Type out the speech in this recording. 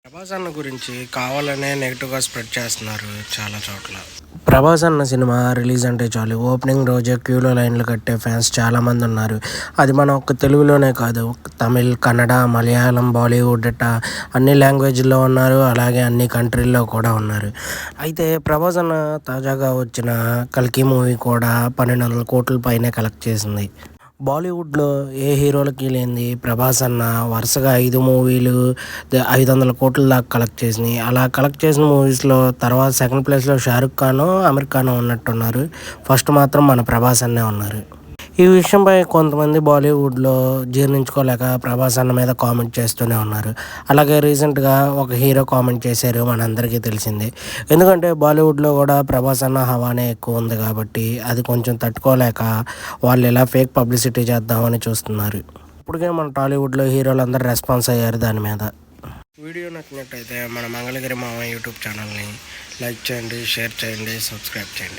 ప్రభాస్ అన్న గురించి కావాలనే నెగిటివ్గా స్ప్రెడ్ చేస్తున్నారు చాలా చోట్ల. ప్రభాస్ అన్న సినిమా రిలీజ్ అంటే చాలు ఓపెనింగ్ రోజే క్యూలో లైన్లు కట్టే ఫ్యాన్స్ చాలామంది ఉన్నారు. అది మన ఒక్క తెలుగులోనే కాదు, తమిళ్, కన్నడ, మలయాళం, బాలీవుడ్ అన్ని లాంగ్వేజ్లో ఉన్నారు. అలాగే అన్ని కంట్రీల్లో కూడా ఉన్నారు. అయితే ప్రభాస్ అన్న తాజాగా వచ్చిన కల్కి మూవీ కూడా 1200 కోట్ల పైనే కలెక్ట్ చేసింది. బాలీవుడ్లో ఏ హీరోలకి లేనిది ప్రభాస్ అన్న వరుసగా 5 మూవీలు 500 కోట్ల దాకా కలెక్ట్ చేసినాయి. అలా కలెక్ట్ చేసిన మూవీస్లో తర్వాత సెకండ్ ప్లేస్లో షారుఖ్ ఖాను, అమీర్ ఖాను ఉన్నట్టున్నారు. ఫస్ట్ మాత్రం మన ప్రభాస్ అన్నే ఉన్నారు. ఈ విషయంపై కొంతమంది బాలీవుడ్లో జీర్ణించుకోలేక ప్రభాస్ అన్న మీద కామెంట్ చేస్తూనే ఉన్నారు. అలాగే రీసెంట్గా ఒక హీరో కామెంట్ చేశారు, మనందరికీ తెలిసిందే. ఎందుకంటే బాలీవుడ్లో కూడా ప్రభాస్ అన్న హవానే ఎక్కువ ఉంది కాబట్టి అది కొంచెం తట్టుకోలేక వాళ్ళు ఇలా ఫేక్ పబ్లిసిటీ చేద్దామని చూస్తున్నారు. ఇప్పటికే మన టాలీవుడ్లో హీరోలందరూ రెస్పాన్స్ అయ్యారు దాని మీద. వీడియో నచ్చినట్టయితే మన మంగళగిరి మామ యూట్యూబ్ ఛానల్ని లైక్ చేయండి, షేర్ చేయండి, సబ్స్క్రైబ్ చేయండి.